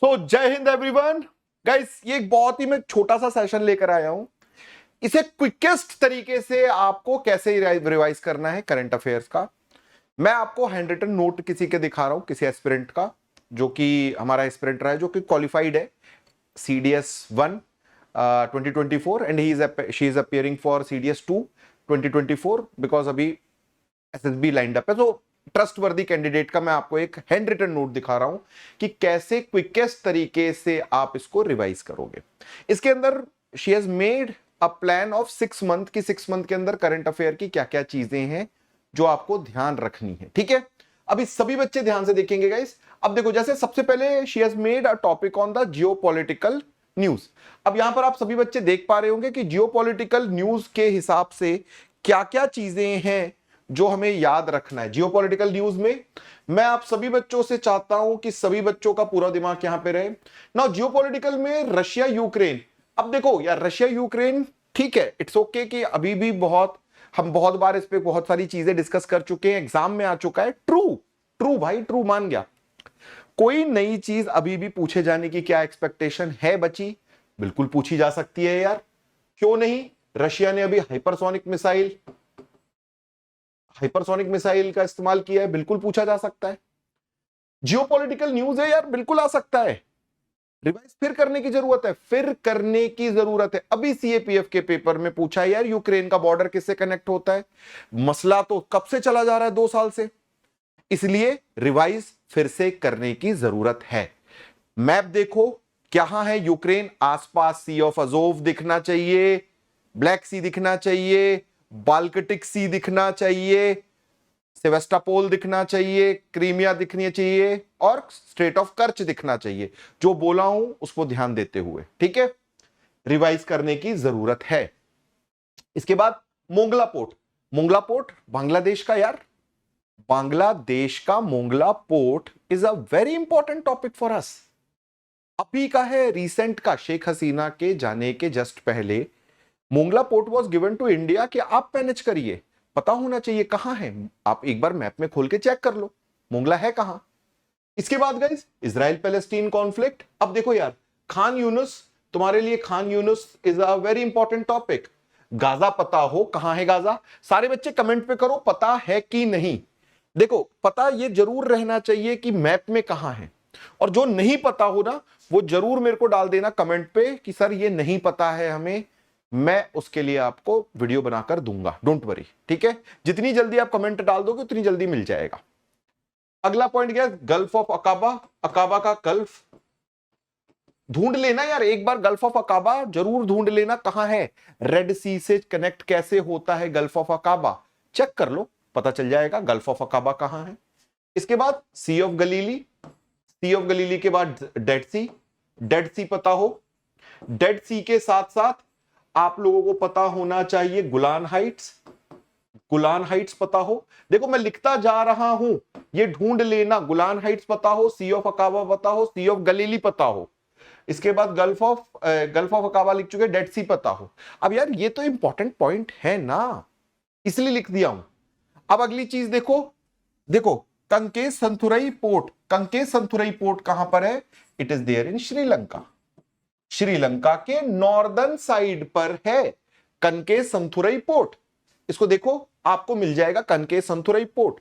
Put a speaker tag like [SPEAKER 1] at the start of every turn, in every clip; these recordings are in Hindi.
[SPEAKER 1] तो जय हिंद एवरीवन। गाइस, ये एक बहुत ही मैं छोटा सा सेशन लेकर आया हूं। इसे क्विकेस्ट तरीके से आपको कैसे रिवाइज करना है करंट अफेयर्स का, मैं आपको हैंड रिटन नोट किसी के दिखा रहा हूं, किसी एस्पिरेंट का, जो कि हमारा एस्पिरेंट रहा है, जो कि क्वालिफाइड है CDS 1 2024 and she is appearing for CDS 2 2024 because अभी SSB लाइंड अप है। तो ट्रस्टवर्दी कैंडिडेट का मैं आपको एक हैंड रिटन नोट दिखा रहा हूं कि कैसे क्विकेस्ट तरीके से आप इसको रिवाइज करोगे। इसके अंदर she has made a plan of 6 month की 6 मंथ के अंदर करंट अफेयर की क्या क्या चीजें हैं जो आपको ध्यान रखनी है। ठीक है, अभी सभी बच्चे ध्यान से देखेंगे गाइस। अब देखो, जैसे सबसे पहले she has made a topic on the geopolitical news. अब यहां पर आप सभी बच्चे देख पा रहे होंगे कि जियोपॉलिटिकल न्यूज के हिसाब से क्या क्या चीजें हैं जो हमें याद रखना है जियोपॉलिटिकल न्यूज में। मैं आप सभी बच्चों से चाहता हूं कि सभी बच्चों का पूरा दिमाग यहां पे रहे ना। जियोपॉलिटिकल में रशिया यूक्रेन, अब देखो यार, रशिया यूक्रेन ठीक है, इट्स ओके कि अभी भी हम बहुत बार इस पे बहुत सारी चीजें डिस्कस कर चुके हैं, एग्जाम में आ चुका है। ट्रू ट्रू भाई, ट्रू मान गया। कोई नई चीज अभी भी पूछे जाने की क्या एक्सपेक्टेशन है बची? बिल्कुल पूछी जा सकती है यार, क्यों नहीं। रशिया ने अभी हाइपरसोनिक मिसाइल का इस्तेमाल किया है, बिल्कुल पूछा जा सकता है। जियोपॉलिटिकल न्यूज है यार, बिल्कुल आ सकता है। रिवाइज फिर करने की जरूरत है, अभी CAPF के पेपर में पूछा है यार, यूक्रेन का बॉर्डर किससे कनेक्ट होता है। मसला तो कब से चला जा रहा है, 2 साल से, इसलिए रिवाइज फिर से करने की जरूरत है। मैप देखो, कहां है यूक्रेन, आसपास सी ऑफ अजोव दिखना चाहिए, ब्लैक सी दिखना चाहिए, बाल्कटिक सी दिखना चाहिए, सेवेस्टापोल दिखना चाहिए, क्रीमिया दिखनी चाहिए और स्ट्रेट ऑफ कर्च दिखना चाहिए। जो बोला हूं उसको ध्यान देते हुए, ठीक है, रिवाइज करने की जरूरत है। इसके बाद मोंगला पोर्ट बांग्लादेश का यार, बांग्लादेश का Mongla port is a very important topic for us. अभी का है, रिसेंट का, शेख हसीना के जाने के जस्ट पहले Mongla port was given to India कि आप मैनेज करिए। पता होना चाहिए कहां है, आप एक बार मैप में खोल के चेक कर लो मोंगला है कहां। इसके बाद गाइस, इजराइल पैलेस्टीन कॉन्फ्लिक्ट। अब देखो यार, खान यूनुस, तुम्हारे लिए Khan Yunus is a very important topic. Gaza पता हो कहां है गाजा? सारे बच्चे कमेंट पे करो पता है कि नहीं। देखो, पता ये जरूर रहना चाहिए कि मैप में कहां है, और जो नहीं पता हो ना वो जरूर मेरे को डाल देना कमेंट पे कि सर ये नहीं पता है हमें, मैं उसके लिए आपको वीडियो बनाकर दूंगा, डोंट वरी। ठीक है, जितनी जल्दी आप कमेंट डाल दोगे उतनी जल्दी मिल जाएगा। अगला पॉइंट गया गल्फ ऑफ अकाबा। अकाबा का गल्फ ढूंढ लेना यार, एक बार गल्फ ऑफ अकाबा जरूर ढूंढ लेना कहां है। रेड सी से कनेक्ट कैसे होता है गल्फ ऑफ अकाबा, चेक कर लो, पता चल जाएगा गल्फ ऑफ अकाबा कहां है। इसके बाद सी ऑफ गलीली के बाद डेड सी पता हो। डेड सी के साथ साथ आप लोगों को पता होना चाहिए गोलान हाइट्स पता हो। देखो मैं लिखता जा रहा हूं, ये ढूंढ लेना, गोलान हाइट्स पता हो, सी ऑफ अकाबा पता हो, सी ऑफ गलीली पता हो। इसके बाद गल्फ ऑफ अकाबा लिख चुके, डेड सी पता हो। अब यार ये तो इंपॉर्टेंट पॉइंट है ना, इसलिए लिख दिया हूं। अब अगली चीज देखो कंकेस संथुरई पोर्ट कहां पर है? It is there in Sri Lanka के नॉर्दर्न साइड पर है कनकेस संथुरई पोर्ट। इसको देखो, आपको मिल जाएगा कनकेस संथुरई पोर्ट,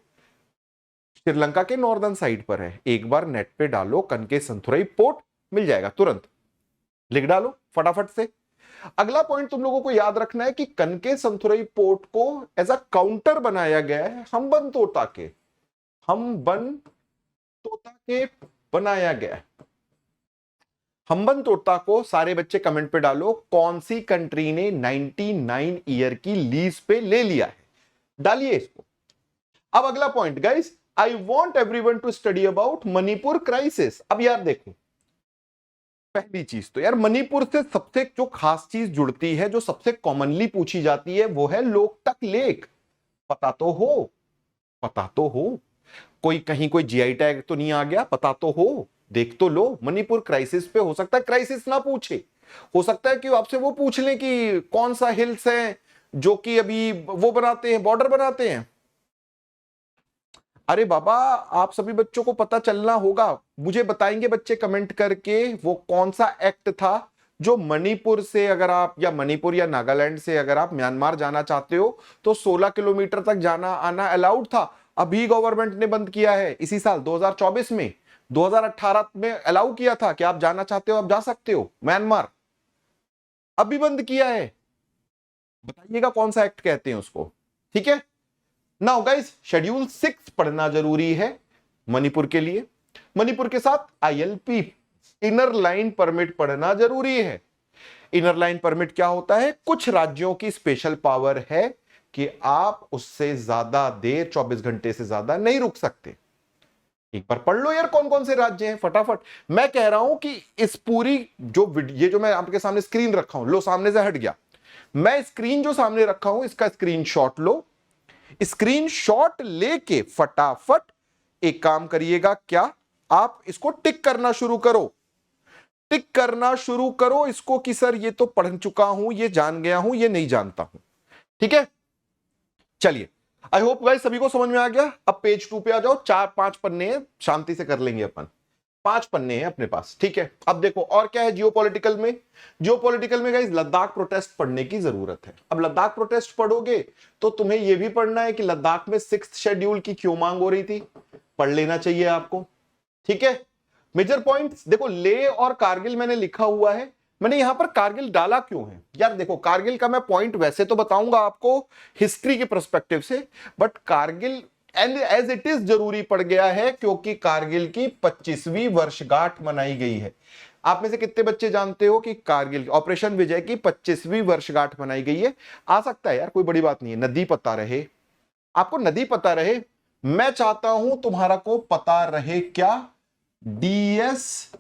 [SPEAKER 1] श्रीलंका के नॉर्दर्न साइड पर है। एक बार नेट पे डालो कनकेस संथुरई पोर्ट, मिल जाएगा, तुरंत लिख डालो फटाफट से। अगला पॉइंट तुम लोगों को याद रखना है कि कनकेस संथुरई पोर्ट को एज अ काउंटर बनाया गया है हम्बन तोता के बनाया गया है। हम्बन तोता को सारे बच्चे कमेंट पे डालो, कौन सी कंट्री ने 99 ईयर की लीज पे ले लिया है, डालिए इसको। अब अगला point guys, I want everyone to study about Manipur crisis. अब यार देखो, पहली चीज तो यार मणिपुर से सबसे जो खास चीज जुड़ती है, जो सबसे कॉमनली पूछी जाती है, वो है लोकटक लेक। पता तो हो, कोई GI टैग तो नहीं आ गया, पता तो हो, देख तो लो। मणिपुर क्राइसिस पे हो सकता है क्राइसिस ना पूछे, हो सकता है कि आपसे वो पूछ लें कि कौन सा हिल्स है जो कि अभी वो बनाते हैं, बॉर्डर बनाते हैं। अरे बाबा, आप सभी बच्चों को पता चलना होगा। मुझे बताएंगे बच्चे कमेंट करके वो कौन सा एक्ट था जो मणिपुर से अगर आप, या मणिपुर या नागालैंड से अगर आप म्यांमार जाना चाहते हो तो 16 किलोमीटर तक जाना आना अलाउड था। अभी गवर्नमेंट ने बंद किया है, इसी साल 2024 में। 2018 में अलाउ किया था कि आप जाना चाहते हो आप जा सकते हो म्यांमार, अभी बंद किया है। बताइएगा कौन सा एक्ट कहते हैं उसको। ठीक है, नाउ गाइस, शेड्यूल 6 पढ़ना जरूरी है मणिपुर के लिए। मणिपुर के साथ ILP इनर लाइन परमिट पढ़ना जरूरी है। इनर लाइन परमिट क्या होता है? कुछ राज्यों की स्पेशल पावर है कि आप उससे ज्यादा देर, 24 घंटे से ज्यादा नहीं रुक सकते। एक बार पढ़ लो यार कौन कौन से राज्य हैं फटाफट। मैं कह रहा हूं कि इस पूरी ये जो मैं आपके सामने स्क्रीन रखा हूं, लो सामने से हट गया, मैं स्क्रीन जो सामने रखा हूं इसका स्क्रीनशॉट लो। स्क्रीनशॉट लेके फटाफट एक काम करिएगा, क्या आप इसको टिक करना शुरू करो, टिक करना शुरू करो इसको कि सर ये तो पढ़ चुका हूं, ये जान गया हूं, ये नहीं जानता हूं। ठीक है, चलिए, आई होप गाइस सभी को समझ में आ गया। अब पेज 2 पे आ जाओ। 4-5 पन्ने हैं, शांति से कर लेंगे अपन। 5 पन्ने हैं अपने पास। ठीक है, अब देखो और क्या है जियोपॉलिटिकल में। जियोपॉलिटिकल में गाइस लद्दाख प्रोटेस्ट पढ़ने की जरूरत है। अब लद्दाख प्रोटेस्ट पढ़ोगे तो तुम्हें यह भी पढ़ना है कि लद्दाख में 6th शेड्यूल की क्यों मांग हो रही थी, पढ़ लेना चाहिए आपको। ठीक है, मेजर पॉइंट्स देखो, लेह और कारगिल मैंने लिखा हुआ है। मैंने यहां पर कारगिल डाला क्यों है यार? देखो, कारगिल का मैं पॉइंट वैसे तो बताऊंगा आपको हिस्ट्री के पर्सपेक्टिव से, but Kargil and as it is जरूरी पड़ गया है क्योंकि कारगिल की 25वीं वर्षगांठ मनाई गई है। आप में से कितने बच्चे जानते हो कि कारगिल ऑपरेशन विजय की 25वीं वर्षगांठ मनाई गई है? आ सकता है यार, कोई बड़ी बात नहीं है। नदी पता रहे आपको, नदी पता रहे। मैं चाहता हूं तुम्हारा को पता रहे क्या? DSDBO,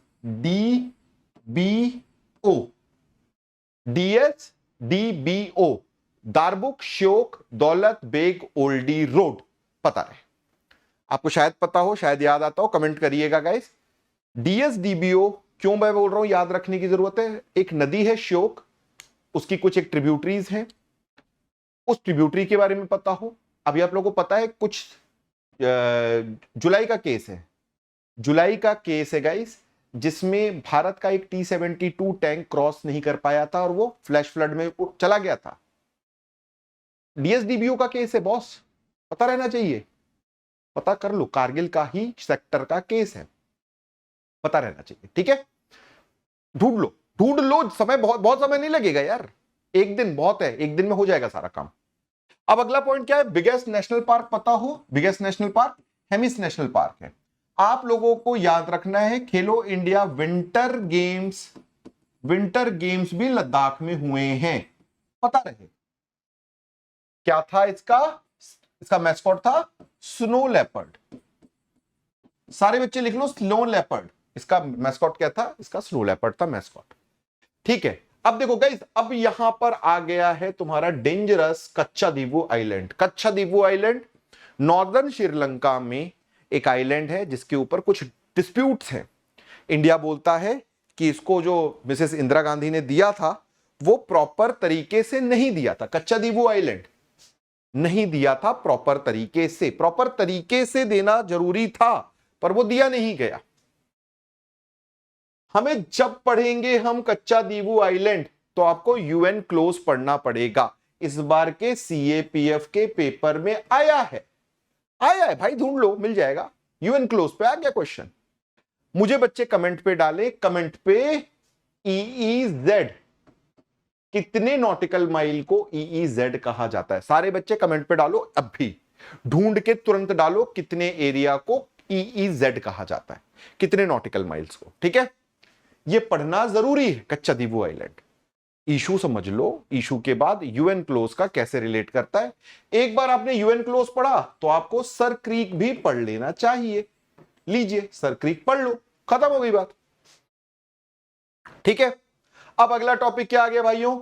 [SPEAKER 1] दारबुक श्योक दौलत बेग ओल्डी रोड पता रहे। आपको शायद पता हो, शायद याद आता हो, कमेंट करिएगा गाइस। DSDBO क्यों मैं बोल रहा हूं याद रखने की जरूरत है? एक नदी है श्योक, उसकी कुछ एक ट्रिब्यूटरीज हैं, उस ट्रिब्यूटरी के बारे में पता हो। अभी आप लोगों को पता है कुछ जुलाई का केस है, जुलाई का केस है गाइस, जिसमें भारत का एक T-72 टैंक क्रॉस नहीं कर पाया था और वो फ्लैश फ्लड में चला गया था। DSDBO का केस है बॉस, पता रहना चाहिए, पता कर लो। कारगिल का ही सेक्टर का केस है, पता रहना चाहिए। ठीक है, ढूंढ लो ढूंढ लो, समय बहुत बहुत समय नहीं लगेगा यार, एक दिन बहुत है, एक दिन में हो जाएगा सारा काम। अब अगला पॉइंट क्या है? बिगेस्ट नेशनल पार्क पता हो? Biggest national park Hemis national park है। आप लोगों को याद रखना है खेलो इंडिया विंटर गेम्स भी लद्दाख में हुए हैं, पता रहे। क्या था इसका मैस्कॉट था स्नो लेपर्ड। सारे बच्चे लिख लो स्नो लेपर्ड, इसका मैस्कॉट क्या था? इसका स्नो लेपर्ड था मैस्कॉट। ठीक है, अब देखो गाइस, अब यहां पर आ गया है तुम्हारा dangerous Katchatheevu island. Katchatheevu island northern Sri Lanka में एक आइलैंड है जिसके ऊपर कुछ डिस्प्यूट्स हैं। इंडिया बोलता है कि इसको जो मिसेस इंदिरा गांधी ने दिया था वो प्रॉपर तरीके से नहीं दिया था। कच्छादीवू आइलैंड नहीं दिया था प्रॉपर तरीके से, प्रॉपर तरीके से देना जरूरी था पर वो दिया नहीं गया। हमें जब पढ़ेंगे हम कच्छादीवू आइलैंड तो आपको UN क्लोज पढ़ना पड़ेगा। इस बार के CAPF के पेपर में आया है भाई, ढूंढ लो मिल जाएगा। UN क्लोज पे आ गया क्वेश्चन। मुझे बच्चे कमेंट पे डाले, कमेंट पे EEZ, कितने नॉटिकल माइल को EEZ कहा जाता है? सारे बच्चे कमेंट पे डालो, अब भी ढूंढ के तुरंत डालो कितने एरिया को EEZ कहा जाता है, कितने नॉटिकल माइल्स को। ठीक है, ये पढ़ना जरूरी है। कच्छादीवू आइलैंड इशू समझ लो, इशू के बाद UN क्लोज का कैसे रिलेट करता है। एक बार आपने UN क्लोज पढ़ा तो आपको सर क्रीक भी पढ़ लेना चाहिए। लीजिए सर क्रीक पढ़ लो, खत्म हो गई बात। ठीक है, अब अगला टॉपिक क्या आ गया भाइयों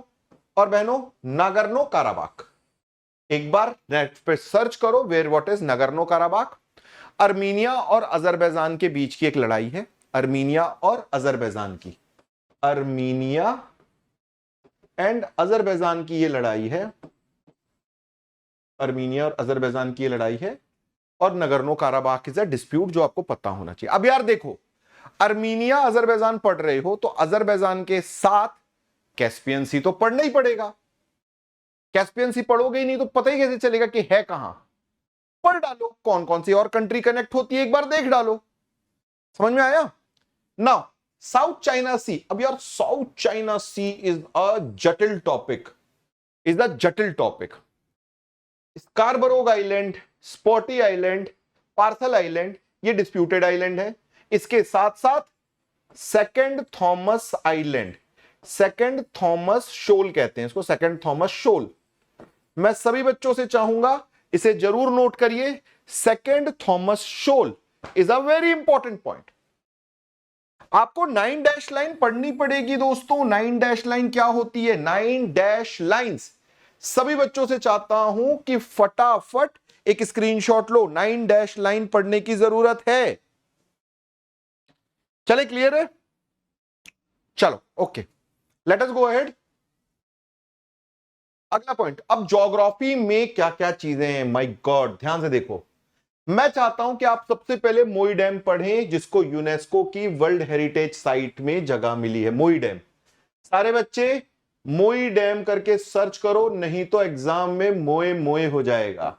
[SPEAKER 1] और बहनों? Nagorno Karabakh. एक बार नेट पे सर्च करो where what is Nagorno Karabakh. Armenia और अजरबैजान के बीच की एक लड़ाई है, अर्मीनिया और अजरबैजान की, अर्मीनिया एंड अजरबैजान की ये लड़ाई है, अर्मीनिया और अजरबैजान की ये लड़ाई है। और Nagorno Karabakh is a dispute, जो आपको पता होना चाहिए। अब यार देखो, अर्मीनिया अजरबैजान पढ़ रहे हो तो अजरबैजान के साथ कैस्पियन सी तो पढ़ना ही पड़ेगा। कैस्पियन सी पढ़ोगे ही नहीं तो पता ही कैसे चलेगा कि है कहां। पढ़ डालो कौन कौन सी और कंट्री कनेक्ट होती है, एक बार देख डालो। समझ में आया? Now South China Sea. अब यार South China Sea is a जटिल टॉपिक, इज द जटिल topic. Scarborough island, Spratly island, Paracel island, ये डिस्प्यूटेड आइलैंड है। इसके साथ साथ Second Thomas island, Second Thomas Shoal कहते हैं इसको, सेकंड थॉमस शोल। मैं सभी बच्चों से चाहूंगा इसे जरूर नोट करिए। Second Thomas Shoal is a very important point. आपको 9 डैश लाइन पढ़नी पड़ेगी दोस्तों। 9 डैश लाइन क्या होती है? 9 डैश लाइंस। सभी बच्चों से चाहता हूं कि फटाफट एक स्क्रीनशॉट लो। 9 डैश लाइन पढ़ने की जरूरत है। चले, क्लियर है? चलो okay, let us go ahead. अगला पॉइंट, अब ज्योग्राफी में क्या क्या चीजें हैं, माय गॉड, ध्यान से देखो। मैं चाहता हूं कि आप सबसे पहले मोई डैम पढ़ें, जिसको यूनेस्को की वर्ल्ड हेरिटेज साइट में जगह मिली है। मोई डैम, सारे बच्चे मोई डैम करके सर्च करो, नहीं तो एग्जाम में मोए मोए हो जाएगा।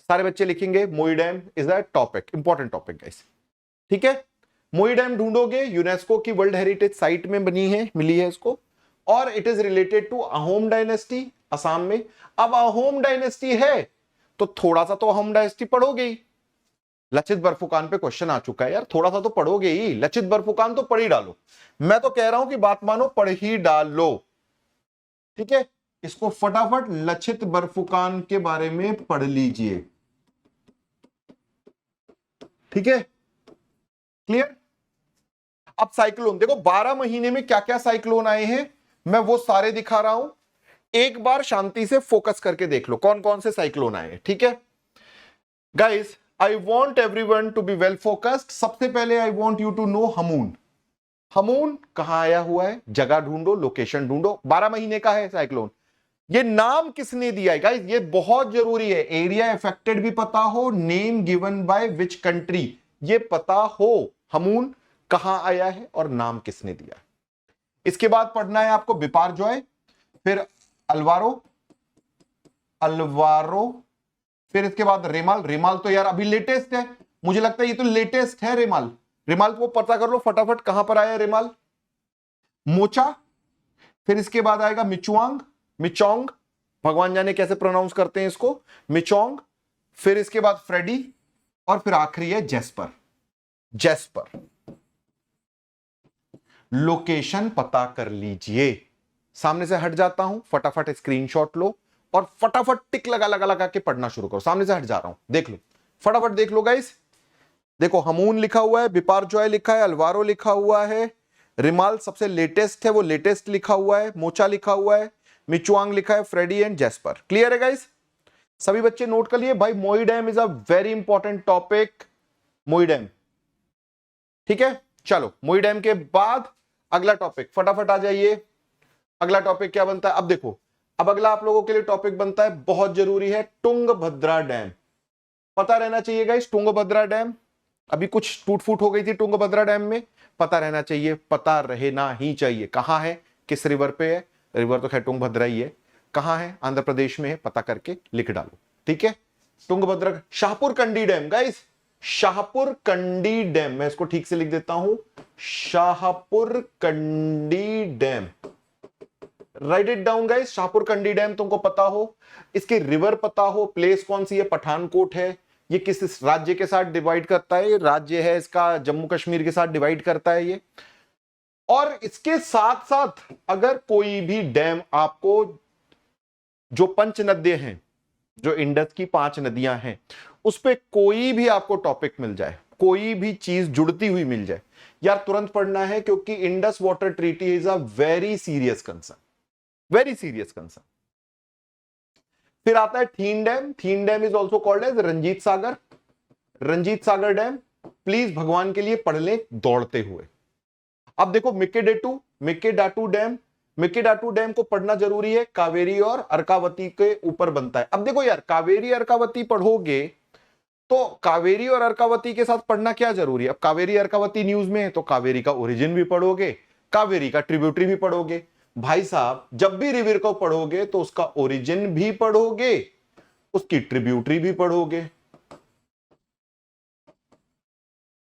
[SPEAKER 1] सारे बच्चे लिखेंगे Moidam is a topic, important topic guys, ठीक है। मोई डैम ढूंढोगे, यूनेस्को की वर्ल्ड हेरिटेज साइट में बनी है, मिली है इसको, और it is related to Ahom dynasty, Assam में। अब अहोम डायनेस्टी है तो थोड़ा सा तो अहोम डायनेस्टी पढ़ोगे ही। लचित बरफुकान पे क्वेश्चन आ चुका है यार, थोड़ा सा तो पढ़ोगे ही। लचित बरफुकान तो पढ़ ही डालो। मैं तो कह रहा हूं कि बात मानो, पढ़ ही डालो, ठीक है। इसको फटाफट लचित बरफुकान के बारे में पढ़ लीजिए, ठीक है, क्लियर। अब साइक्लोन देखो, 12 महीने में क्या क्या साइक्लोन आए हैं, मैं वो सारे दिखा रहा हूं। एक बार शांति से फोकस करके देख लो कौन कौन से साइक्लोन आए हैं, ठीक है guys. I want everyone to be well focused. सबसे पहले I want you to know Hamoon. Hamoon कहां आया हुआ है, जगह ढूंढो, लोकेशन ढूंढो। 12 महीने का है साइक्लोन। ये नाम किसने दिया है गाइस, ये बहुत जरूरी है। एरिया अफेक्टेड भी पता हो, name given by which country ये पता हो, हमून कहां आया है और नाम किसने दिया है। इसके बाद पढ़ना है आपको बिपारजॉय, फिर अल्वारो, अल्वारो, फिर इसके बाद रेमाल। रेमाल तो यार अभी लेटेस्ट है, मुझे लगता है ये तो लेटेस्ट है रेमाल। रेमाल को पता कर लो फटाफट कहां पर आया रेमाल। मोचा, फिर इसके बाद आएगा मिचुआंग, मिचोंग, भगवान जाने कैसे प्रोनाउंस करते हैं इसको, मिचोंग। फिर इसके बाद फ्रेडी, और फिर आखिरी है जेस्पर। जेस्पर लोकेशन पता कर लीजिए। सामने से हट जाता हूं, फटाफट स्क्रीनशॉट लो और फटाफट टिक लगा लगा लगा के पढ़ना शुरू करो। सामने से हट जा रहा हूं, देख लो, फटाफट देख लो गाइस। देखो हमून लिखा हुआ है, बिपारजॉय लिखा है, अल्वारो लिखा हुआ है, रिमाल सबसे लेटेस्ट है, वो लेटेस्ट लिखा हुआ है, मोचा लिखा हुआ है, मिचुआंग लिखा है, फ्रेडी एंड जेस्पर। क्लियर है गाइस? सभी बच्चे नोट कर लिए भाई, मोई dam is a very important topic. मोई डैम, ठीक है। चलो मोई डैम के बाद अगला टॉपिक, फटाफट आ जाइए। अगला टॉपिक क्या बनता है, अब देखो, अब अगला आप लोगों के लिए टॉपिक बनता है, बहुत जरूरी है, तुंगभद्रा डैम। पता रहना चाहिए गाइस, तुंगभद्रा डैम। अभी कुछ टूट फूट हो गई थी तुंगभद्रा डैम में, पता रहना चाहिए, पता रहना ही चाहिए। कहां है, किस रिवर पे है, रिवर तो खैर तुंगभद्रा ही है, कहां है, आंध्र प्रदेश में है, पता करके लिख डालो, ठीक है। Tungabhadra, Shahpur Kandi dam guys, Shahpur Kandi dam, मैं इसको ठीक से लिख देता हूं, Shahpur Kandi dam. Write it down guys, Shahpur Kandi dam तुमको पता हो, इसके रिवर पता हो, प्लेस कौन सी है, पठानकोट है, ये किस राज्य के साथ डिवाइड करता है, राज्य है इसका जम्मू कश्मीर के साथ डिवाइड करता है ये। और इसके साथ साथ अगर कोई भी डैम आपको, जो पंच नदियां हैं, जो इंडस की 5 नदियां हैं, उस पे कोई भी आपको टॉपिक मिल जाए, कोई भी चीज जुड़ती हुई मिल जाए, यार तुरंत पढ़ना है, क्योंकि Indus water treaty is a very serious concern, very serious concern. फिर आता है Thein dam. Thein dam is also called as Ranjit Sagar, Ranjit Sagar dam. Please भगवान के लिए पढ़ लें दौड़ते हुए। अब देखो मिकेडेटू, मिकेडाटू डैम, मिकेडाटू डैम को पढ़ना जरूरी है, कावेरी और अर्कावती के ऊपर बनता है। अब देखो यार, कावेरी अर्कावती पढ़ोगे तो कावेरी और अर्कावती के साथ पढ़ना क्या जरूरी है? अब कावेरी अर्कावती न्यूज में है तो कावेरी का ओरिजिन भी पढ़ोगे, कावेरी का ट्रिब्यूटरी भी पढ़ोगे। भाई साहब जब भी रिवर को पढ़ोगे तो उसका ओरिजिन भी पढ़ोगे, उसकी ट्रिब्यूटरी भी पढ़ोगे।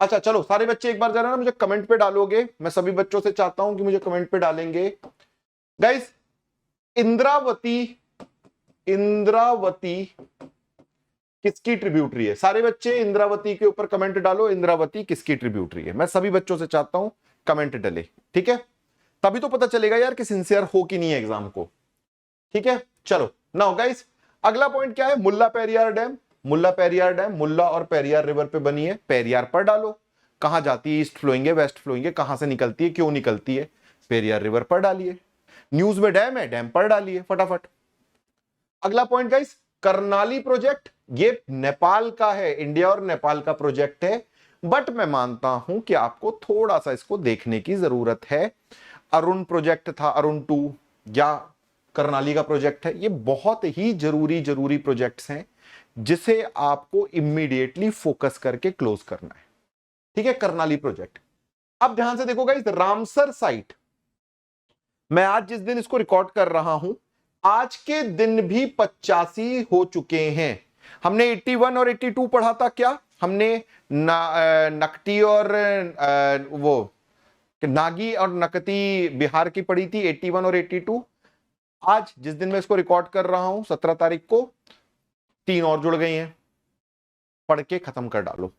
[SPEAKER 1] अच्छा चलो सारे बच्चे एक बार जरा ना मुझे कमेंट पे डालोगे, मैं सभी बच्चों से चाहता हूं कि मुझे कमेंट पे डालेंगे। गाइस इंद्रावती, इंद्रावती किसकी ट्रिब्यूटरी है? सारे बच्चे इंद्रावती के ऊपर कमेंट डालो, इंद्रावती किसकी ट्रिब्यूटरी है। मैं सभी बच्चों से चाहता हूं कमेंट डले, ठीक है? तभी तो पता चलेगा यार कि सिंसियर हो कि नहीं है एग्जाम को, ठीक है? चलो नाउ गाइस अगला पॉइंट क्या है? मुल्ला पेरियार डैम। मुल्ला पेरियार डैम मुल्ला और पेरियार रिवर पे बनी है। पेरियार पर डालो, कहां जाती है? ईस्ट फ्लोइंग है, वेस्ट फ्लोइंग है, कहां से निकलती है, क्यों निकलती है? पेरियार रिवर पर डालिए। न्यूज में डैम है, डैम पर डालिए फटाफट। अगला पॉइंट गाइस करनाली प्रोजेक्ट, ये नेपाल का है, इंडिया और नेपाल का प्रोजेक्ट है, बट मैं मानता हूं कि आपको थोड़ा सा इसको देखने की जरूरत है। अरुण प्रोजेक्ट था, अरुण 2 या करनाली का प्रोजेक्ट है, ये बहुत ही जरूरी प्रोजेक्ट्स हैं जिसे आपको इमीडिएटली फोकस करके क्लोज करना है, ठीक है? करनाली प्रोजेक्ट। अब ध्यान से देखो गाइस, रामसर साइट, मैं आज जिस दिन इसको रिकॉर्ड कर रहा हूं आज के दिन भी 85 हो चुके हैं। हमने 81 और 82 पढ़ा था क्या? हमने नकटी और वो नागी और नकती बिहार की पढ़ी थी, 81 और 82। आज जिस दिन मैं इसको रिकॉर्ड कर रहा हूं 17 तारीख को 3 और जुड़ गई हैं। पढ़ के खत्म कर डालो,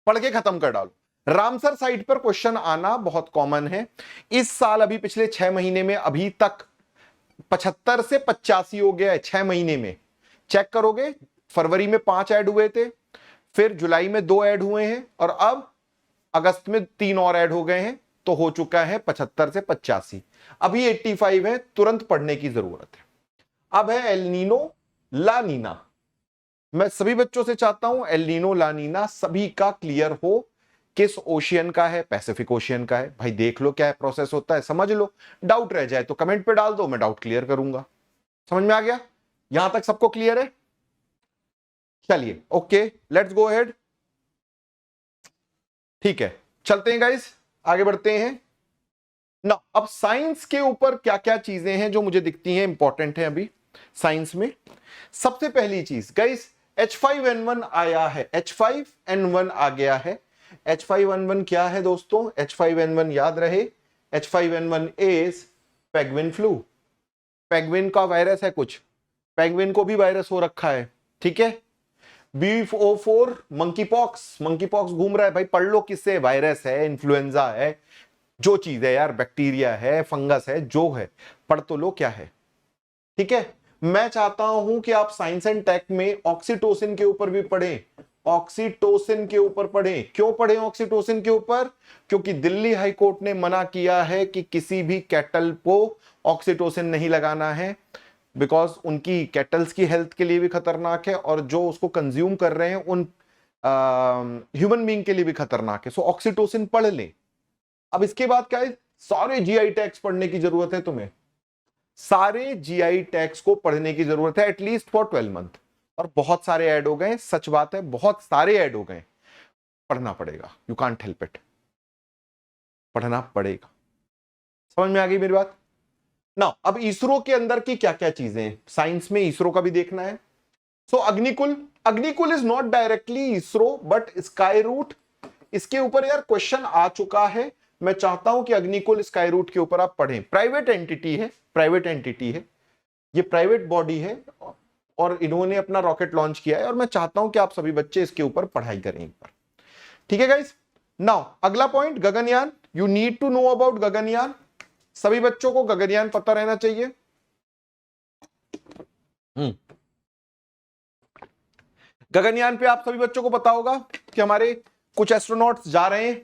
[SPEAKER 1] पढ़ के खत्म कर डालो। रामसर साइट पर क्वेश्चन आना बहुत कॉमन है। इस साल अभी पिछले 6 महीने में अभी तक 75 से 85 हो गया है 6 महीने में। चेक करोगे, फरवरी में 5 ऐड हुए थे, फिर जुलाई में 2 ऐड हुए हैं और अब अगस्त में 3 और ऐड हो गए हैं, तो हो चुका है 75 से 85। अभी 85 है, तुरंत पढ़ने की जरूरत है। अब है एल नीनो ला नीना। मैं सभी बच्चों से चाहता हूं एल नीनो ला नीना सभी का क्लियर हो। किस ओशियन का है? पैसिफिक ओशियन का है। भाई देख लो क्या प्रोसेस होता है, समझ लो। डाउट रह जाए तो कमेंट पे डाल दो, मैं डाउट क्लियर करूंगा। समझ में आ गया? यहां तक सबको क्लियर है? चलिए ओके लेट्स गो अहेड। ठीक है चलते हैं गाइस, आगे बढ़ते हैं ना। अब साइंस के ऊपर क्या क्या चीजें हैं जो मुझे दिखती हैं इंपॉर्टेंट है अभी साइंस में। सबसे पहली चीज गाइस H5N1 आया है, H5N1 आ गया है। H5N1 क्या है दोस्तों? H5N1 याद रहे, H5N1 is penguin flu. Penguin का वायरस है कुछ, पेंगुइन को भी वायरस हो रखा है, ठीक है? BO4 monkey pox, monkey pox घूम रहा है। भाई पढ़ लो किससे? वायरस है, इन्फ्लुएंजा है, जो चीज है यार, बैक्टीरिया है, फंगस है, जो है पढ़ तो लो क्या है, ठीक है? मैं चाहता हूं कि आप साइंस एंड टेक में ऑक्सीटोसिन के ऊपर भी पढ़ें, ऑक्सीटोसिन के ऊपर पढ़ें। क्यों पढ़ें ऑक्सीटोसिन के ऊपर? क्योंकि दिल्ली हाई कोर्ट ने मना किया है कि किसी भी कैटल को ऑक्सीटोसिन नहीं लगाना है, बिकॉज उनकी कैटल्स की हेल्थ के लिए भी खतरनाक है और जो उसको कंज्यूम कर रहे हैं उन ह्यूमन बीइंग के लिए भी खतरनाक है। सो ऑक्सीटोसिन पढ़ लें। अब इसके बाद क्या है? सारे जीआई टैग्स पढ़ने की जरूरत है तुम्हें, सारे जीआई टैग्स को पढ़ने की जरूरत है एटलीस्ट फॉर 12 मंथ। और बहुत सारे ऐड हो गए, सच बात है, बहुत सारे ऐड हो गए, पढ़ना पड़ेगा, यू कांट हेल्प इट, पढ़ना पड़ेगा। समझ में आ गई मेरी बात ना? अब इसरो के अंदर की क्या क्या चीजें हैं, साइंस में इसरो का भी देखना है। So Agnikul, Agnikul is not directly ISRO but Skyroot, इसके ऊपर यार क्वेश्चन आ चुका है। मैं चाहता हूं कि अग्निकुल स्काई रूट के ऊपर आप पढ़ें। प्राइवेट एंटिटी है, प्राइवेट एंटिटी है, ये प्राइवेट बॉडी है और इन्होंने अपना रॉकेट लॉन्च किया है और मैं चाहता हूं कि आप सभी बच्चे इसके ऊपर पढ़ाई करें एक बार, ठीक है गाइस? नाउ अगला point Gaganyaan, you need to know about Gaganyaan. सभी बच्चों को गगनयान पता रहना चाहिए। गगनयान पे आप सभी बच्चों को पता होगा कि हमारे कुछ एस्ट्रोनॉट्स जा रहे हैं,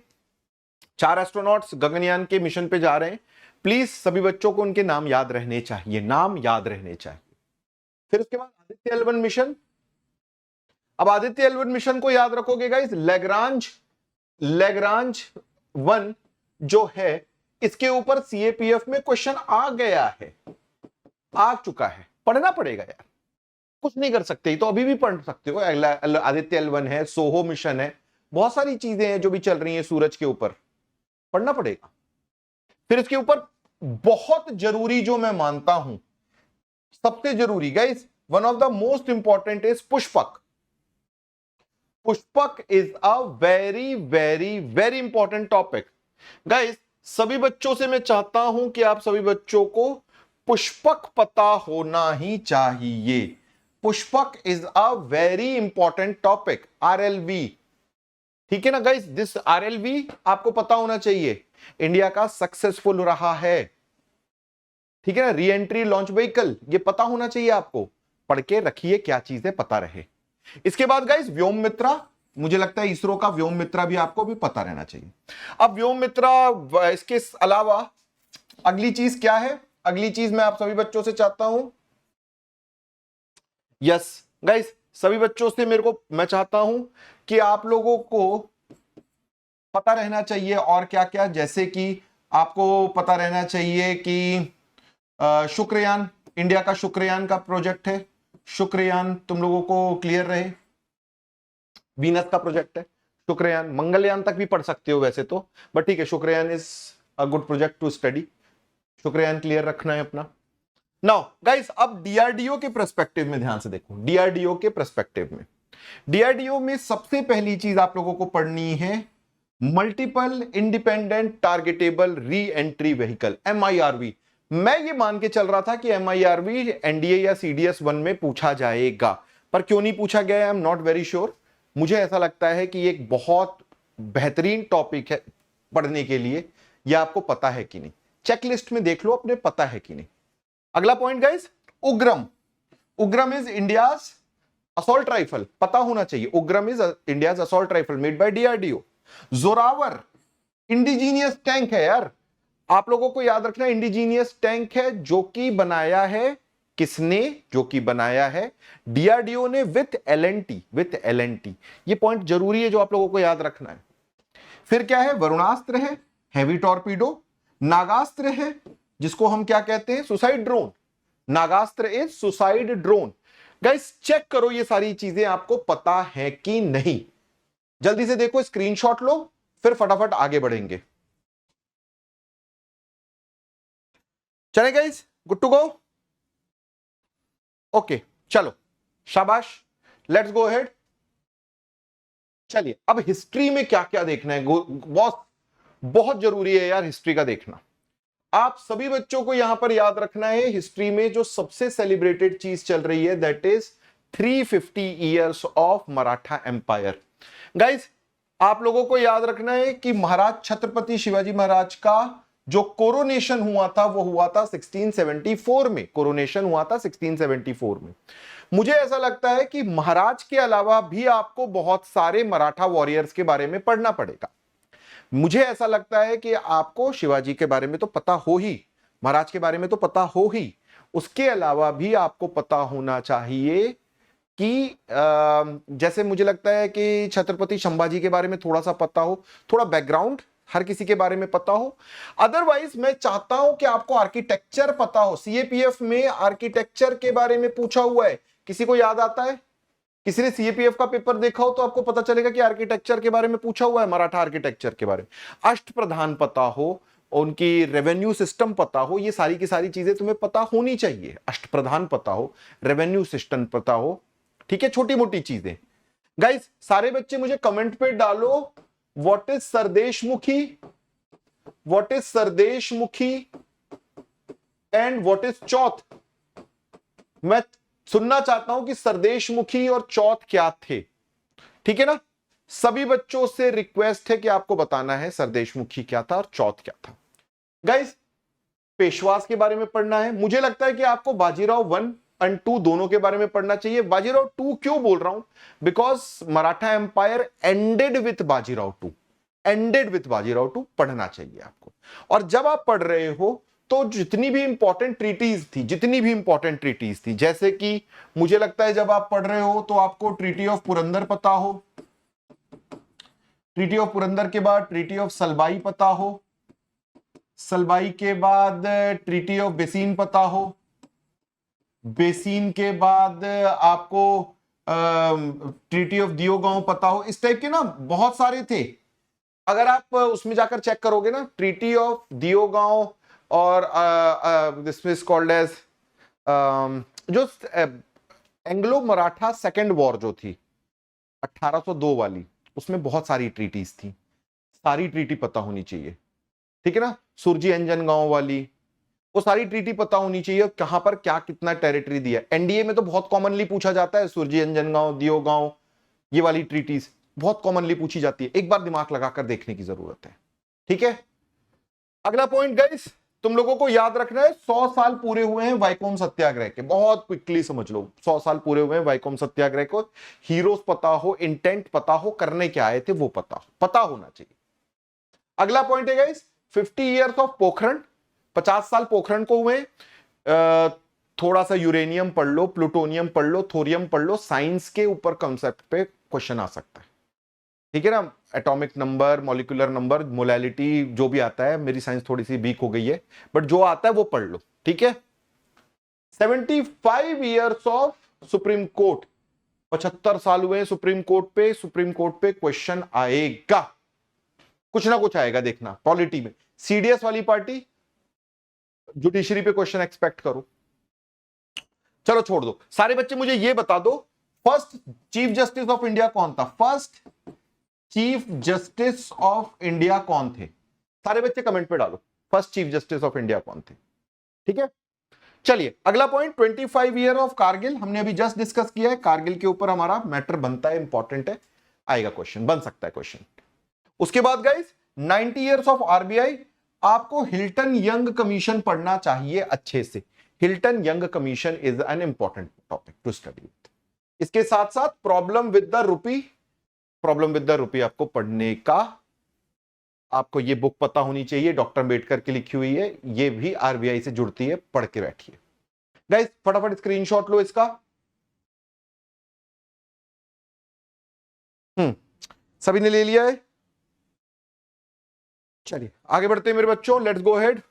[SPEAKER 1] 4 एस्ट्रोनॉट्स गगनयान के मिशन पे जा रहे हैं। प्लीज सभी बच्चों को उनके नाम याद रहने चाहिए, नाम याद रहने चाहिए। फिर उसके बाद आदित्य L1 मिशन। अब आदित्य L1 मिशन को याद रखोगे गाइस, लैग्रांज 1 जो है इसके ऊपर CAPF में क्वेश्चन आ गया है, आ चुका है, पढ़ना पड़ेगा यार, कुछ नहीं कर सकते, तो अभी भी पढ़ सकते हो। आदित्य L1 है, सोहो मिशन है, बहुत सारी चीजें हैं जो भी चल रही हैं सूरज के ऊपर, पढ़ना पड़ेगा। फिर इसके ऊपर बहुत जरूरी जो मैं मानता हूं, सबसे जरूरी guys, one of the most important is Pushpak. Pushpak is a very very very important topic guys. सभी बच्चों से मैं चाहता हूं कि आप सभी बच्चों को पुष्पक पता होना ही चाहिए। Pushpak is a very important topic, RLV, ठीक है ना गाइस। दिस RLV आपको पता होना चाहिए। इंडिया का सक्सेसफुल रहा है, ठीक है ना, री एंट्री लॉन्च व्हीकल, ये पता होना चाहिए आपको। पढ़ के रखिए, क्या चीजें पता रहे। इसके बाद गाइस व्योम मित्रा, मुझे लगता है इसरो का व्योम मित्रा भी आपको भी पता रहना चाहिए। अब व्योम मित्रा, इसके अलावा अगली चीज क्या है? अगली चीज मैं आप सभी बच्चों से चाहता हूं, यस गाइस, सभी बच्चों से मैं चाहता हूं कि आप लोगों को पता रहना चाहिए और क्या क्या, जैसे कि आपको पता रहना चाहिए कि शुक्रयान, इंडिया का शुक्रयान का प्रोजेक्ट है। शुक्रयान तुम लोगों को क्लियर रहे, वीनस का प्रोजेक्ट है शुक्रयान। मंगलयान तक भी पढ़ सकते हो वैसे तो, बट ठीक है, Shukrayaan is a good project to study. Shukrayaan clear रखना है अपना। नाउ गाइस, अब डीआरडीओ के पर्सपेक्टिव में ध्यान से देखो। डीआरडीओ के पर्सपेक्टिव में, डीआरडीओ में सबसे पहली चीज आप लोगों को पढ़नी है multiple independent targetable re entry vehicle, MIRV। मैं ये मान के चल रहा था कि MIRV एनडीए या CDS-1 में पूछा जाएगा, पर क्यों नहीं पूछा गया, I am not very sure. मुझे ऐसा लगता है कि एक बहुत बेहतरीन टॉपिक है पढ़ने के लिए। यह आपको पता है कि नहीं, चेकलिस्ट में देख लो अपने, पता है कि नहीं। अगला point guys, Ugram. Ugram is India's assault rifle, पता होना चाहिए। Ugram is India's assault rifle made by DRDO। Zorawar indigenous tank है यार, आप लोगों को याद रखना, इंडिजीनियस टैंक है, जो कि बनाया है किसने? जो कि बनाया है DRDO ने विथ LNT। ये पॉइंट जरूरी है जो आप लोगों को याद रखना है। फिर क्या है? वरुणास्त्र है, हैवी टॉर्पीडो। नागास्त्र है, जिसको हम क्या कहते हैं? Suicide drone. Nagastra is suicide drone. Guys check करो ये सारी चीजें आपको पता है कि नहीं, जल्दी से देखो, स्क्रीनशॉट लो, फिर फटाफट आगे बढ़ेंगे। चले guys, good to go, okay चलो, शाबाश, लेट्स गो अहेड। चलिए, अब हिस्ट्री में क्या क्या देखना है, बहुत जरूरी है यार हिस्ट्री का देखना। आप सभी बच्चों को यहां पर याद रखना है, हिस्ट्री में जो सबसे सेलिब्रेटेड चीज चल रही है that is 350 years of Maratha empire. Guys आप लोगों को याद रखना है कि महाराज छत्रपति शिवाजी महाराज का जो कोरोनेशन हुआ था वो हुआ था 1674 में। कोरोनेशन हुआ था 1674 में। मुझे ऐसा लगता है कि महाराज के अलावा भी आपको बहुत सारे मराठा वॉरियर्स के बारे में पढ़ना पड़ेगा। मुझे ऐसा लगता है कि आपको शिवाजी के बारे में तो पता हो ही, महाराज के बारे में तो पता हो ही, उसके अलावा भी आपको पता होना चाहिए कि जैसे मुझे लगता है कि छत्रपति संभाजी के बारे में थोड़ा सा पता हो, थोड़ा बैकग्राउंड हर किसी के बारे में पता हो। अदरवाइज मैं चाहता हूं कि आपको आर्किटेक्चर पता हो। CAPF में आर्किटेक्चर के बारे में पूछा हुआ है, किसी को याद आता है? किसी ने CAPF का पेपर देखा हो तो आपको पता चलेगा कि आर्किटेक्चर के बारे में पूछा हुआ है, मराठा आर्किटेक्चर के बारे में। अष्टप्रधान पता हो, उनकी रेवेन्यू सिस्टम पता हो, ये सारी की सारी चीजें तुम्हें पता होनी चाहिए। अष्टप्रधान पता हो, रेवेन्यू सिस्टम पता हो, ठीक है, छोटी मोटी चीजें। गाइस सारे बच्चे मुझे कमेंट पे डालो, what is Sardeshmukhi, what is Sardeshmukhi and what is chauth. मैं सुनना चाहता हूं कि सरदेशमुखी और चौथ क्या थे, ठीक है ना। सभी बच्चों से रिक्वेस्ट है कि आपको बताना है सरदेशमुखी क्या था और चौथ क्या था। गाइस पेशवास के बारे में पढ़ना है। मुझे लगता है कि आपको बाजीराव 1 और 2 दोनों के बारे में पढ़ना चाहिए। बाजीराव 2 क्यों बोल रहा हूं? Because Maratha empire ended with Bajirao 2, ended with Bajirao 2 पढ़ना चाहिए आपको। और जब आप पढ़ रहे हो तो जितनी भी इंपॉर्टेंट ट्रीटीज थी, जैसे कि मुझे लगता है जब आप पढ़ रहे हो तो आपको ट्रीटी ऑफ पुरंदर पता हो, ट्रीटी ऑफ पुरंदर के बाद ट्रीटी ऑफ सलबाई पता हो, सलबाई के बाद ट्रीटी ऑफ बेसीन पता हो, बेसिन के बाद आपको ट्रीटी ऑफ दियोगांव पता हो, इस टाइप के ना बहुत सारे थे। अगर आप उसमें जाकर चेक करोगे ना, ट्रीटी ऑफ दियोगांव और दिस इज कॉल्ड एज जो एंग्लो मराठा सेकेंड वॉर जो थी 1802 वाली, उसमें बहुत सारी ट्रीटीज थी, सारी ट्रीटी पता होनी चाहिए, ठीक है ना। सुरजी अंजनगांव वाली, वो सारी ट्रीटी पता होनी चाहिए, कहां पर क्या कितना टेरिटरी दिया। एनडीए में तो बहुत कॉमनली पूछा जाता है, सुरजी अंजनगांव, दियोगांव, ये वाली ट्रीटीज बहुत कॉमनली पूछी जाती है, एक बार दिमाग लगाकर देखने की जरूरत है, ठीक है। अगला पॉइंट गाइस, तुम लोगों को याद रखना है, 100 साल पूरे हुए हैं वाइकोम सत्याग्रह के, बहुत क्विकली समझ लो, 100 साल पूरे हुए हैं वाइकोम सत्याग्रह को। हीरोज पता हो, इंटेंट पता हो, करने क्या आए थे वो पता होना चाहिए। अगला पॉइंट है गाइस, 50 ईयर्स ऑफ पोखरण, 50 साल पोखरण को हुए। थोड़ा सा यूरेनियम पढ़ लो, प्लूटोनियम पढ़ लो, थोरियम पढ़ लो, साइंस के ऊपर कंसेप्ट पे क्वेश्चन आ सकता है, ठीक है ना। Atomic number, molecular number, molality, जो भी आता है, मेरी साइंस थोड़ी सी वीक हो गई है, बट जो आता है वो पढ़ लो, ठीक है। 75 ईयर्स ऑफ सुप्रीम कोर्ट, 75 साल हुए हैं सुप्रीम कोर्ट पे, सुप्रीम कोर्ट पे क्वेश्चन आएगा, कुछ ना कुछ आएगा, देखना पॉलिटी में। सीडीएस वाली पार्टी, जुडिशरी पे क्वेश्चन एक्सपेक्ट करो। चलो छोड़ दो, सारे बच्चे मुझे ये बता दो, first chief justice of India कौन था? First chief justice of India कौन थे? सारे बच्चे कमेंट पे डालो, first chief justice of India कौन थे, ठीक है। चलिए अगला पॉइंट, 25 ईयर ऑफ कारगिल, हमने अभी जस्ट डिस्कस किया है, कारगिल के ऊपर हमारा मैटर बनता है, इंपॉर्टेंट है, आएगा क्वेश्चन, बन सकता है क्वेश्चन। उसके बाद गाइस 90 ईयर्स ऑफ आरबीआई, आपको हिल्टन यंग कमीशन पढ़ना चाहिए अच्छे से, Hilton Young commission is an important topic to study. इसके साथ साथ problem with the rupee, problem with the rupee आपको पढ़ने का, आपको ये बुक पता होनी चाहिए, डॉक्टर अंबेडकर की लिखी हुई है, ये भी आरबीआई से जुड़ती है, पढ़ के बैठिए गाइस। फटाफट स्क्रीनशॉट लो इसका। सभी ने ले लिया है? चलिए आगे बढ़ते हैं मेरे बच्चों, लेट्स गो अहेड।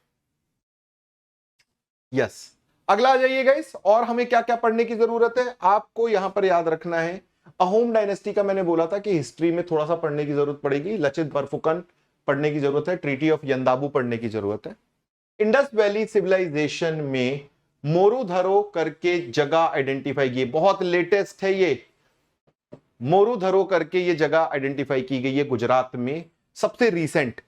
[SPEAKER 1] यस, अगला आ जाइए गाइस, और हमें क्या क्या पढ़ने की जरूरत है, आपको यहां पर याद रखना है, अहोम डायनेस्टी का मैंने बोला था कि हिस्ट्री में थोड़ा सा पढ़ने की जरूरत पड़ेगी, लचित बरफुकन पढ़ने की जरूरत है, ट्रीटी ऑफ यंदाबू पढ़ने की जरूरत है। इंडस वैली सिविलाइजेशन में मोरूधरो करके जगह आइडेंटिफाई की, बहुत लेटेस्ट है ये, मोरूधरो करके ये जगह आइडेंटिफाई की गई है गुजरात में, सबसे रीसेंट,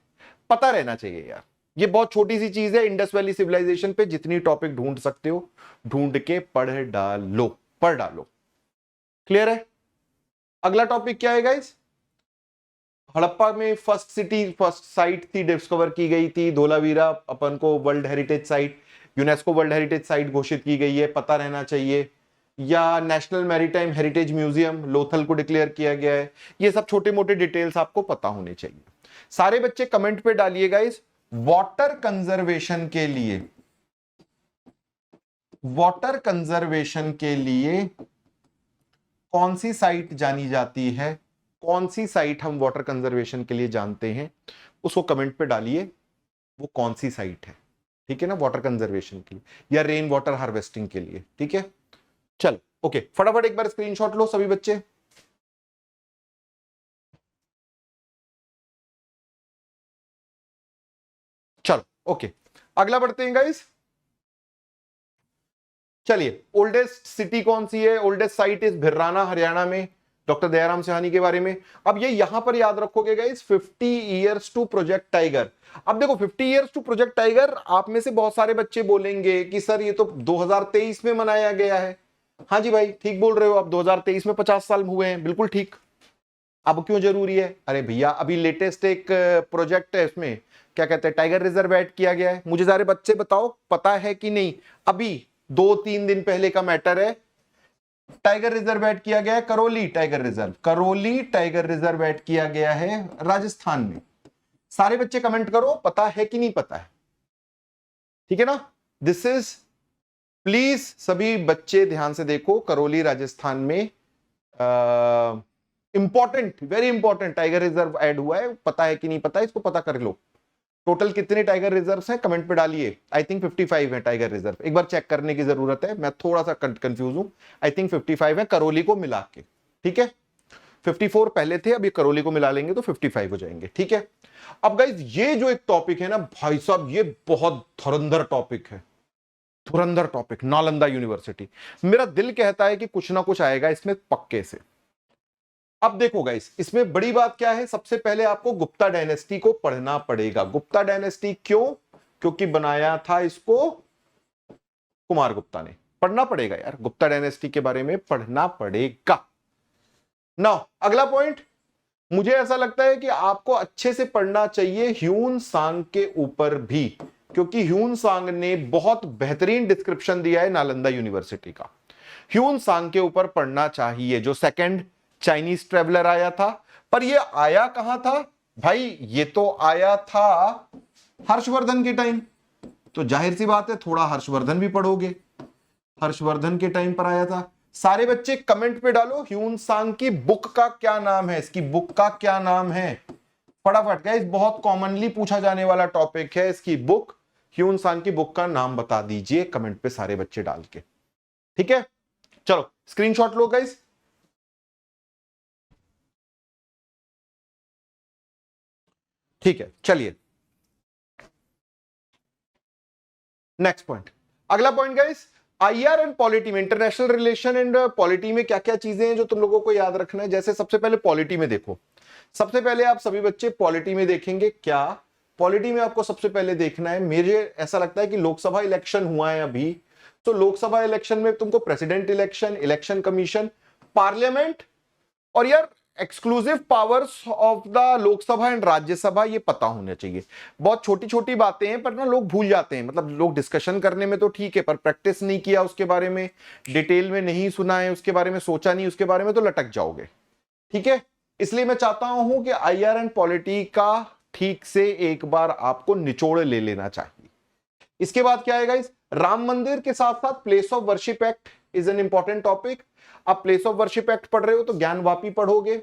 [SPEAKER 1] पता रहना चाहिए यार, ये बहुत छोटी सी चीज है। इंडस वैली सिविलाइजेशन पे जितनी टॉपिक ढूंढ सकते हो ढूंढ के पढ़ डालो, पढ़ डालो, क्लियर है। अगला टॉपिक क्या है गाइस, हड़प्पा में फर्स्ट सिटी, फर्स्ट साइट थी, डिस्कवर की गई थी, धोलावीरा अपन को world heritage site, UNESCO world heritage site घोषित की गई है, पता रहना चाहिए। या national maritime heritage museum Lothal को डिक्लेयर किया गया है, ये सब छोटे मोटे डिटेल्स आपको पता होने चाहिए। सारे बच्चे कमेंट पे डालिएगा इस वाटर कंजर्वेशन के लिए, वाटर कंजर्वेशन के लिए कौन सी साइट जानी जाती है, कौन सी साइट हम वाटर कंजर्वेशन के लिए जानते हैं, उसको कमेंट पे डालिए, वो कौन सी साइट है, ठीक है ना, वाटर कंजर्वेशन के लिए या रेन वाटर हार्वेस्टिंग के लिए, ठीक है। चलो ओके, फटाफट एक बार स्क्रीनशॉट लो सभी बच्चे। चलो ओके, अगला बढ़ते हैं गाइस। चलिए, ओल्डेस्ट सिटी कौन सी है? ओल्डेस्ट साइट इज भिर्राना, हरियाणा में, डॉक्टर दयाराम सहानी के बारे में। अब ये यहां पर याद रखोगे guys, 50 years to project tiger. अब देखो 50 ईयर्स टू प्रोजेक्ट टाइगर, आप में से बहुत सारे बच्चे बोलेंगे कि सर ये तो 2023 में मनाया गया है। हाँ जी भाई, ठीक बोल रहे हो, अब 2023 में 50 साल हुए हैं, बिल्कुल ठीक। अब क्यों जरूरी है? अरे भैया अभी लेटेस्ट एक प्रोजेक्ट है, इसमें क्या कहते हैं, टाइगर रिजर्व ऐड किया गया है। मुझे सारे बच्चे बताओ पता है कि नहीं? अभी 2-3 दिन पहले का मैटर है, टाइगर रिजर्व ऐड किया गया है, Karauli tiger reserve, Karauli tiger reserve add किया गया है राजस्थान में। सारे बच्चे कमेंट करो पता है कि नहीं पता है, ठीक है ना। दिस इज, प्लीज सभी बच्चे ध्यान से देखो, करौली राजस्थान में important, very important tiger reserve add हुआ है, पता है कि नहीं पता है, इसको पता कर लो। टोटल कितने टाइगर रिजर्व हैं कमेंट पे डालिए। आई थिंक 55 है टाइगर रिजर्व, एक बार चेक करने की जरूरत है, मैं थोड़ा सा कंफ्यूज हूं। आई थिंक 55 है करौली को मिला के, ठीक है। 54 पहले थे, अब ये करौली को मिला लेंगे तो 55 हो जाएंगे, ठीक है। अब गाइज ये जो एक टॉपिक है ना भाई साहब, ये बहुत धुरंधर टॉपिक है, धुरंधर टॉपिक, नालंदा यूनिवर्सिटी। मेरा दिल कहता है कि कुछ ना कुछ आएगा इसमें पक्के से। अब देखो गाइस, इसमें बड़ी बात क्या है, सबसे पहले आपको गुप्ता डायनेस्टी को पढ़ना पड़ेगा। गुप्ता डायनेस्टी क्यों? क्योंकि बनाया था इसको कुमार गुप्ता ने। पढ़ना पड़ेगा यार, गुप्ता डायनेस्टी के बारे में पढ़ना पड़ेगा। नाउ अगला पॉइंट, मुझे ऐसा लगता है कि आपको अच्छे से पढ़ना चाहिए ह्यून सांग के ऊपर भी, क्योंकि ह्यून सांग ने बहुत बेहतरीन डिस्क्रिप्शन दिया है नालंदा यूनिवर्सिटी का। ह्यून सांग के ऊपर पढ़ना चाहिए, जो सेकंड चाइनीज ट्रेवलर आया था। पर ये आया कहां था भाई? ये तो आया था हर्षवर्धन के टाइम, तो जाहिर सी बात है थोड़ा हर्षवर्धन भी पढ़ोगे। हर्षवर्धन के टाइम पर आया था। सारे बच्चे कमेंट पे डालो ह्यून सांग की बुक का क्या नाम है, इसकी बुक का क्या नाम है, फटाफट गाइस, बहुत कॉमनली पूछा जाने वाला टॉपिक है। इसकी बुक, ह्यून सांग की बुक का नाम बता दीजिए कमेंट पे सारे बच्चे डाल के, ठीक है। चलो स्क्रीनशॉट लो गाइस। ठीक है, चलिए नेक्स्ट पॉइंट, अगला point guys, IR and polity में, इंटरनेशनल रिलेशन एंड पॉलिटी में क्या क्या चीजें हैं जो तुम लोगों को याद रखना है। जैसे सबसे पहले पॉलिटी में देखो, सबसे पहले आप सभी बच्चे पॉलिटी में देखेंगे क्या, पॉलिटी में आपको सबसे पहले देखना है, मुझे ऐसा लगता है कि लोकसभा इलेक्शन हुआ है अभी, तो लोकसभा इलेक्शन में तुमको president election, election commission, parliament और यार exclusive powers of the Lok Sabha and Rajya Sabha, ये पता होना चाहिए। बहुत छोटी छोटी बातें हैं पर ना लोग भूल जाते हैं, मतलब लोग डिस्कशन करने में तो ठीक है पर प्रैक्टिस नहीं किया उसके बारे में, डिटेल में नहीं सुना है उसके बारे में, सोचा नहीं उसके बारे में, तो लटक जाओगे, ठीक है। इसलिए मैं चाहता हूं कि आईआर एंड पॉलिटी का ठीक से एक बार आपको निचोड़ ले लेना चाहिए। इसके बाद क्या है गाइस, राम मंदिर के साथ साथ place of worship act is an important topic. आप प्लेस ऑफ वर्शिप एक्ट पढ़ रहे हो तो ज्ञानवापी पढ़ोगे,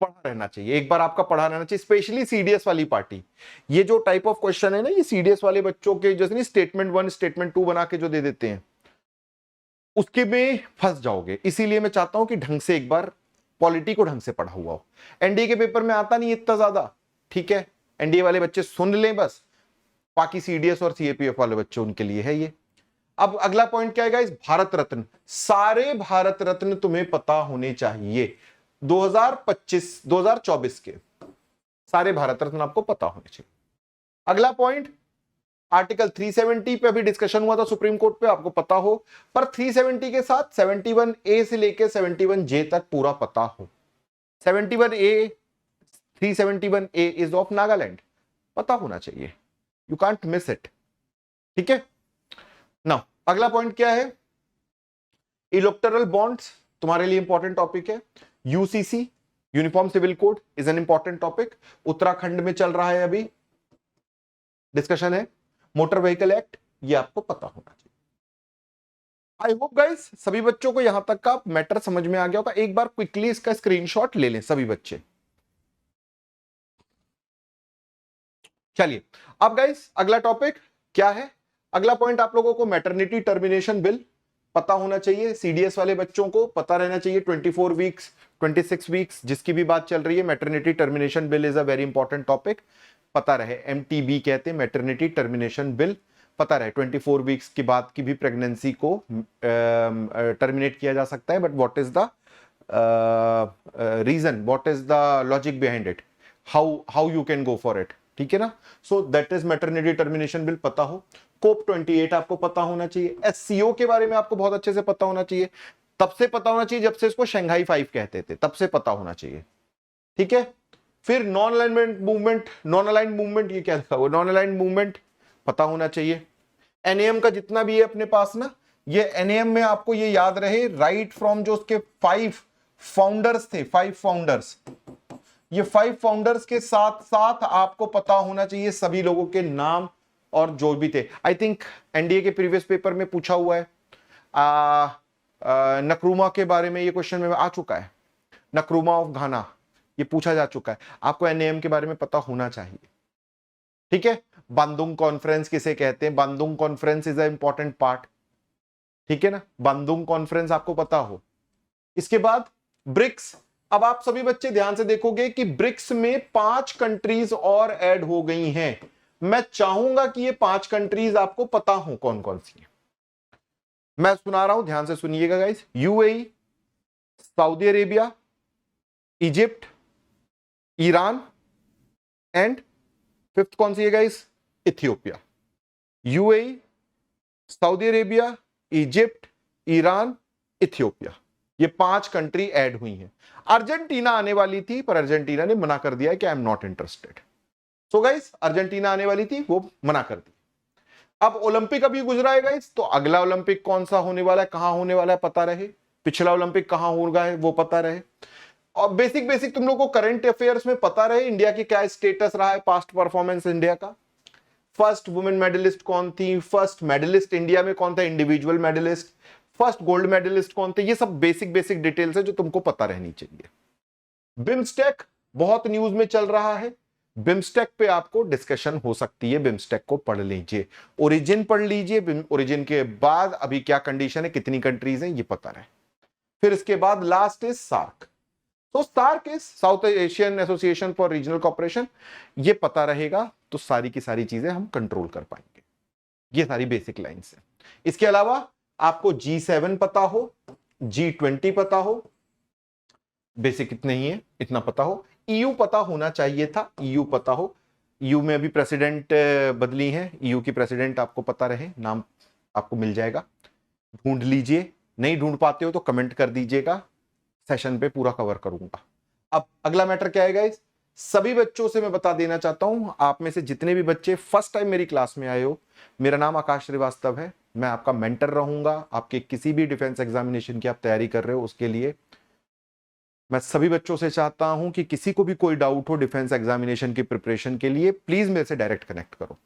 [SPEAKER 1] पढ़ा रहना चाहिए, एक बार आपका पढ़ा रहना चाहिए, स्पेशली सीडीएस वाली पार्टी। ये जो टाइप ऑफ क्वेश्चन है ना, ये सीडीएस वाले बच्चों के जैसे नहीं स्टेटमेंट 1 स्टेटमेंट 2 बना के जो दे देते हैं, उसके में फंस जाओगे। इसीलिए मैं चाहता हूं कि ढंग से एक बार पॉलिटी को ढंग से पढ़ा हुआ हो। एनडीए के पेपर में आता नहीं इतना ज्यादा, ठीक है, एनडीए वाले बच्चे सुन लें बस, बाकी सीडीएस और सीएपीएफ वाले बच्चे उनके लिए है ये। अब अगला पॉइंट क्या है, भारत रत्न, सारे भारत रत्न तुम्हें पता होने चाहिए। 2025 2024 के सारे भारत रत्न आपको पता होने चाहिए। अगला पॉइंट, आर्टिकल 370 पे अभी डिस्कशन हुआ था सुप्रीम कोर्ट पे, आपको पता हो, पर 370 के साथ 71A से लेके 71J तक पूरा पता हो। 71A 371A is of Nagaland, पता होना चाहिए, यू कांट मिस इट, ठीक है ना। अगला पॉइंट क्या है, इलेक्टोरल बॉन्ड्स तुम्हारे लिए इंपॉर्टेंट टॉपिक है। UCC uniform civil code is an important topic, Uttarakhand में चल रहा है अभी, डिस्कशन है। मोटर व्हीकल एक्ट, ये आपको पता होना चाहिए। आई होप गाइस सभी बच्चों को यहां तक का मैटर समझ में आ गया होगा। एक बार क्विकली इसका स्क्रीनशॉट ले लें सभी बच्चे। चलिए अब गाइस अगला टॉपिक क्या है, अगला पॉइंट आप लोगों को मैटरनिटी टर्मिनेशन बिल पता होना चाहिए। सीडीएस वाले बच्चों को पता रहना चाहिए 24 वीक्स 26 वीक्स जिसकी भी बात चल रही है, maternity termination bill is a very important topic, पता रहे। एमटीबी कहते हैं मैटरनिटी टर्मिनेशन बिल, पता रहे 24 वीक्स के बाद की भी प्रेगनेंसी को टर्मिनेट किया जा सकता है, but what is the reason, what is the logic behind it, how you can go for it, ठीक है ना। So that is maternity termination bill, पता हो। कोप 28 आपको पता होना चाहिए। एससीओ के बारे में आपको बहुत अच्छे से पता होना चाहिए, तब से पता होना चाहिए जब से इसको शंघाई 5 कहते थे, तब से पता होना चाहिए, ठीक है। फिर non alignment movement, non aligned movement, ये क्या लिखा हुआ, नॉन अलाइंड मूवमेंट पता होना चाहिए। एनएएम का जितना भी है अपने पास ना, ये एनएएम में आपको ये याद रहे, राइट फ्रॉम जो उसके 5 फाउंडर्स थे, 5 फाउंडर्स, ये 5 फाउंडर्स के साथ साथ आपको पता होना चाहिए सभी लोगों के नाम और जो भी थे। आई थिंक एनडीए के प्रीवियस पेपर में पूछा हुआ है, नक्रुमा के बारे में ये क्वेश्चन में आ चुका है, नक्रुमा ऑफ घाना ये पूछा जा चुका है। आपको एनएएम के बारे में पता होना चाहिए, ठीक है, बांदुंग कॉन्फ्रेंस किसे कहते हैं, Bandung conference is a important part, ठीक है ना, बांदुंग कॉन्फ्रेंस आपको पता हो। इसके बाद ब्रिक्स। अब आप सभी बच्चे ध्यान से देखोगे कि ब्रिक्स में 5 कंट्रीज और ऐड हो गई हैं। मैं चाहूंगा कि ये 5 कंट्रीज आपको पता हो कौन कौन सी है। मैं सुना रहा हूं, ध्यान से सुनिएगा guys. UAE, Saudi Arabia, Egypt, Iran and fifth कौन सी है guys, Ethiopia. UAE, Saudi Arabia, Egypt, Iran, Ethiopia, ये 5 कंट्री ऐड हुई हैं। अर्जेंटीना आने वाली थी पर अर्जेंटीना ने मना कर दिया कि I am not interested. So guys Argentina आने वाली थी, वो मना कर दी। अब ओलंपिक अभी गुजरा है गाइस, तो अगला ओलंपिक कौन सा होने वाला है, कहां होने वाला है पता रहे, पिछला ओलंपिक कहां होगा है वो पता रहे, और बेसिक बेसिक तुम लोग को करंट अफेयर्स में पता रहे इंडिया की क्या स्टेटस रहा है, पास्ट परफॉर्मेंस इंडिया का, फर्स्ट वुमेन मेडलिस्ट कौन थी, फर्स्ट मेडलिस्ट इंडिया में कौन था, individual medalist, first gold medalist कौन थे, ये सब बेसिक बेसिक डिटेल्स है जो तुमको पता रहनी चाहिए। बिम्स्टेक बहुत न्यूज में चल रहा है, बिम्स्टेक पे आपको डिस्कशन हो सकती है, बिम्स्टेक को पढ़ लीजिए, ओरिजिन पढ़ लीजिए, ओरिजिन के बाद अभी क्या कंडीशन है, कितनी कंट्रीज हैं ये पता रहे। फिर इसके बाद लास्ट इज सार्क। तो SAARC is South Asian Association for Regional Cooperation, ये पता रहेगा तो सारी की सारी चीजें हम कंट्रोल कर पाएंगे। ये सारी बेसिक लाइंस है। इसके अलावा आपको G7 पता हो, G20 पता हो, बेसिक इतने ही है, इतना पता हो। EU पता होना चाहिए था, EU पता हो, EU में अभी प्रेसिडेंट बदली है, EU की प्रेसिडेंट आपको पता रहे, नाम आपको मिल जाएगा, ढूंढ लीजिए, नहीं ढूंढ पाते हो तो कमेंट कर दीजिएगा, सेशन पे पूरा कवर करूंगा। अब अगला मैटर क्या है गाइस, सभी बच्चों से मैं बता देना चाहता हूं, आप में से जितने भी बच्चे फर्स्ट टाइम मेरी क्लास में आए हो, मेरा नाम आकाश श्रीवास्तव है, मैं आपका मेंटर रहूंगा। आपके किसी भी डिफेंस एग्जामिनेशन की आप तैयारी कर रहे हो उसके लिए मैं सभी बच्चों से चाहता हूं कि किसी को भी कोई डाउट हो डिफेंस एग्जामिनेशन की प्रिपरेशन के लिए, प्लीज मेरे से डायरेक्ट कनेक्ट करो।